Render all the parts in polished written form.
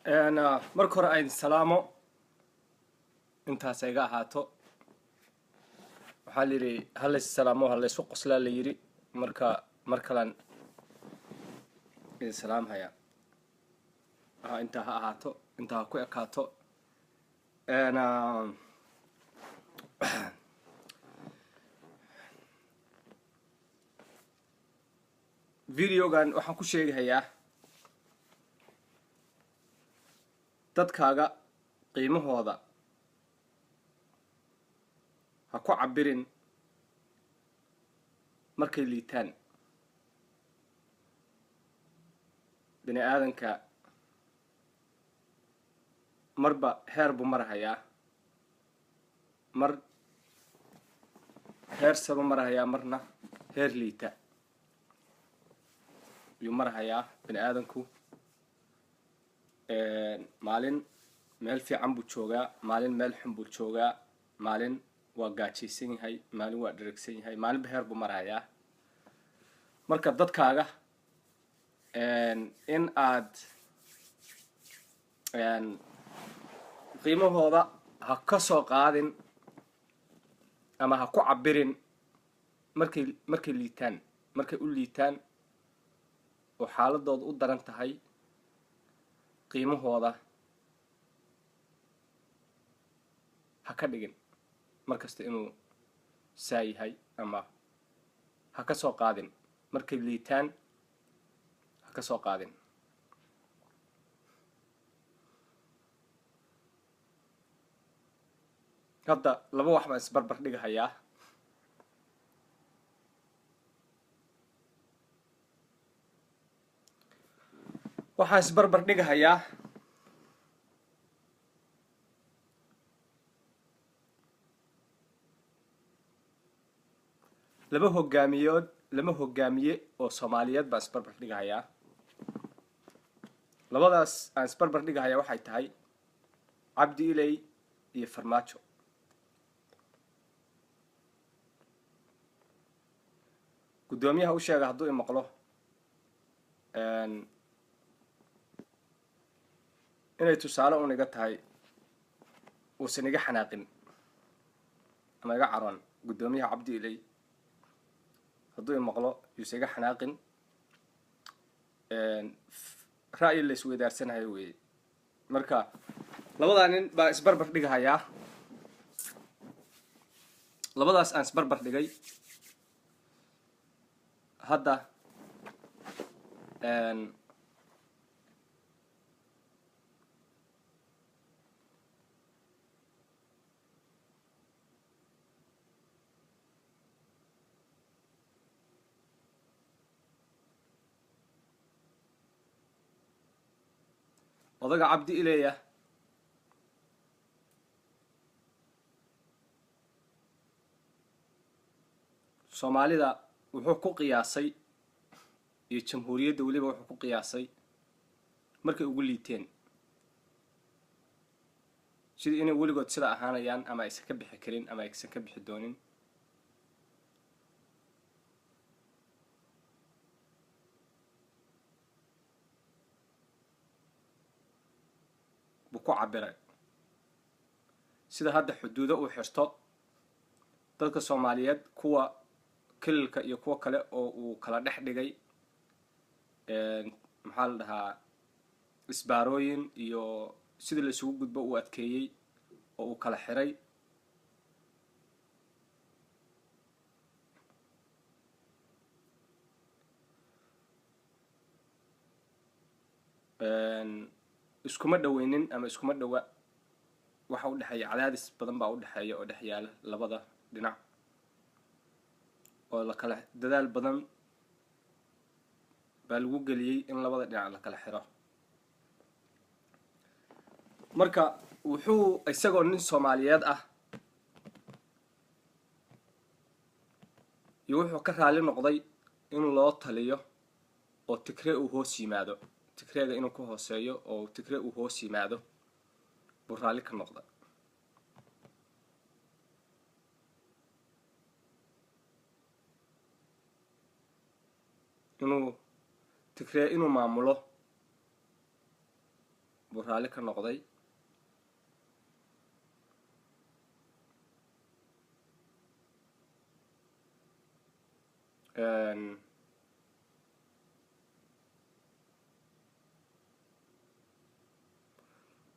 أنا مركور أين سلامو أنت سيجا هاتو وحالي هل السلامو هل سوق سلا ليري مركلان السلام هيا أنت هاتو أنت هكوي كاتو أنا فيديو كان وحكو شيء هيا dadkaaga qiimahooda ha ku cabirin markay liitaan bini aadanka marba heer buu marahayaa mar heer sabo marahayaa marna heer liita yuu marahayaa bini aadanku maalin meel fiican buu joogaa maalin meel xun buu joogaa maalin waa gaajaysan yahay maalin waa dheragsan yahay maalin heer buu marahayaa marka dadkaaga in aad qiimahooda ha ka soo qaadin ama ha ku cabirin markay liitaan markay u liitaan oo xaaladooda u daran tahay qiimahooda ha ka dhigin markasta inuu saa yahay ama ha ka soo qaadin markay liitaan ha ka soo qaadin hadda laba wax baan isbarbar dhigahayaa waxaan isbarbar dhigahayaa laba hogaamiye oo Soomaaliyeed baan isbarbar dhigahayaa labadaas aan isbarbar dhigahayaa waxay tahay Cabdi Ilay iyo Farmaajo gudoomiyaha u sheegay hadduu maqlo inay tusaale u niga tahay uusan iga xanaaqin ama iga caroon gudoomiyaha Cabdi Ilay hadduu maqlo yuusan iga xanaaqin ra'yi la isweydaarsanaya weeye marka labadaa nin baa isbarbar dhigahayaa labadaas aan isbarbar dhigay hadda odaga Cabdi Ilaya Soomaalida wuxuu ku qiyaasay iyo jamhuuriyadda waliba wuxuu ku qiyaasay markay ugu liiteen sidii inay waligood sida ahaanayaan ama aysan ka bixi karin ama aysan ka bixi doonin buu ku cabiray sida hadda xuduudo uu xirto dadka Soomaaliyeed kuwa kililka iyo kuwa kale oo uu kala dhex dhigay maxaa la dhahaa isbaarooyin iyo sidii la isugu gudbo uu adkeeyay oo uu kala xiray iskuma dhaweynin ama iskuma dhawa waxa u dhaxeeya cadaadis badan baa u dhaxeeya oo dhex yaala labada dhinac oo la kala dadaal badan baa lagu geliyay in labada dhinac la kala xiro marka wuxuu isagoo nin Soomaaliyeed ah iyo wuxuu ka raali noqday in loo taliyo oo Tigray uu hoos yimaado Tigrayga inuu ku hooseeyo oo Tigray uu hoos yimaado buu raali ka noqday inuu Tigray inuu maamulo buu raalli ka noqday.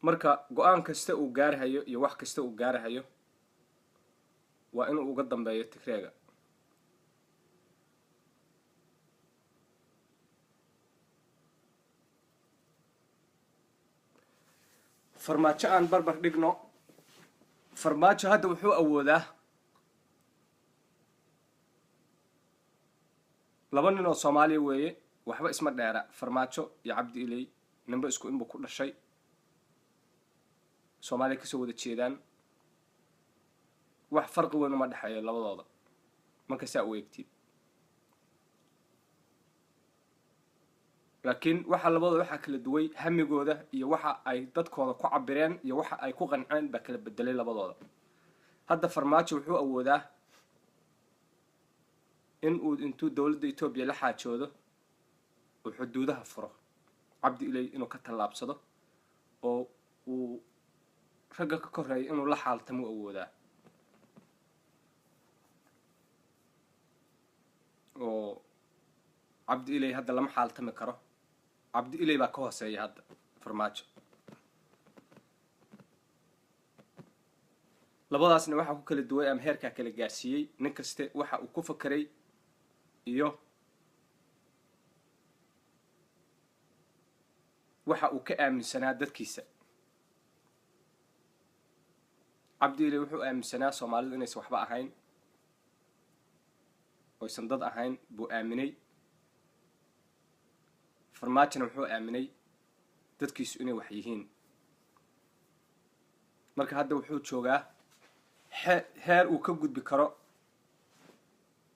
marka go-aan kasta uu gaarahayo iyo wax kasta uu gaarahayo waa inuu uga dambeeyo Tigreega. farmaajo aan barbar dhigno. farmaajo hadda wuxuu awoodaa laba nin oo Soomaaliya weeye, waxba isma dheera. farmaajo iyo Cabdi Ilay ninba isku inbuu ku dhashay, Soomaaliya kasoo wada jeedaan, wax farqi weyn uma dhexeeyo labadooda marka saa u eegtid. laakiin waxa labadooda waxa kala duway hamigooda iyo waxa ay dadkooda ku cabireen iyo waxa ay ku qanceen baa kala bedelay labadooda. hadda farmaajo wuxuu awoodaa in uu intuu dowladda Itoobiya la xaajoodo oo xuduudaha furo, Cabdi Ilay inuu ka tallaabsado oo uu ragga ka koreeyo inuu la xaaltamo awoodaa. oo Cabdi Ilay hadda lama xaaltami karo, Cabdi Ilay baa ka hooseeya hadda farmaajo. labadaasna waxa ku kala duway ama heerka kala gaarsiiyay nin kaste waxa uu ku fakiray iyo waxa uu ka aaminsanaa dadkiisa. Cabdi Ilay wuxuu aaminsanaa Soomaalidu inaysan waxba ahayn oo aysan dad ahayn buu aaminay. farmaajona wuxuu aaminay dadkiisu inay wax yihiin. marka hadda wuxuu joogaa heer uu ka gudbi karo,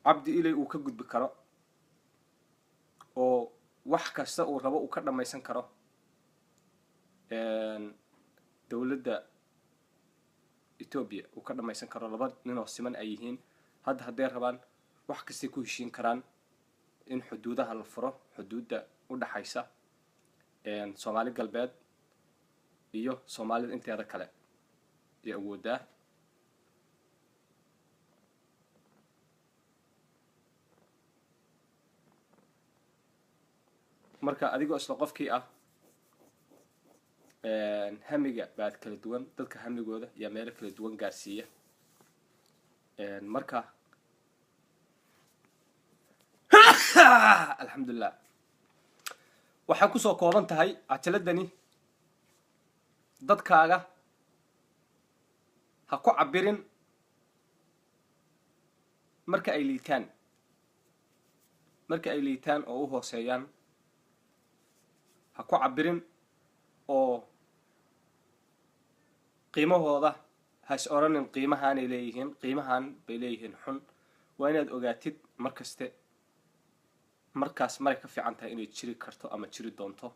Cabdi Ilay uu ka gudbi karo oo wax kasta uu rabo uu ka dhamaysan karo dowladda Itoobiya uu ka dhamaysan karo. laba nin oo siman ay yihiin. hadda hadday rabaan wax kasta ku heshiin karaan in xuduudaha la furo, xuduudda u dhaxaysa Soomaali galbeed iyo Soomaalida inteeda kale ee awoodaa. marka adigoo isla qofkii ah hamiga baad kala duwan, dadka hamigooda iyo meelo kala duwan gaarsiiya. marka alxamdulillah waxaa kusoo kooban tahay cajaladani dadkaaga ha ku cabirin marka ay liitaan oo u hooseeyaan. ha ku cabirin oo qiimahooda ha is oranin qiimahaanay leeyihiin, qiimahaan bay leeyihiin xun. waa inaad ogaatid markaste markaas maray ka fiican tahay inay jiri karto ama jiri doonto.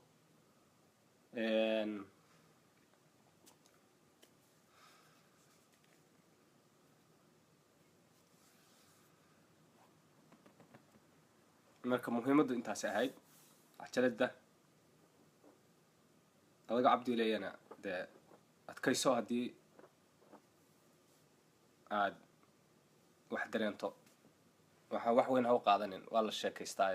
marka muhiimaddu intaas ahayd cajalada. adaga Cabdi Ilayna dee adkayso haddii aad wax dareento. waxa wax weyn ha u qaadanin, waa la sheekaystaa.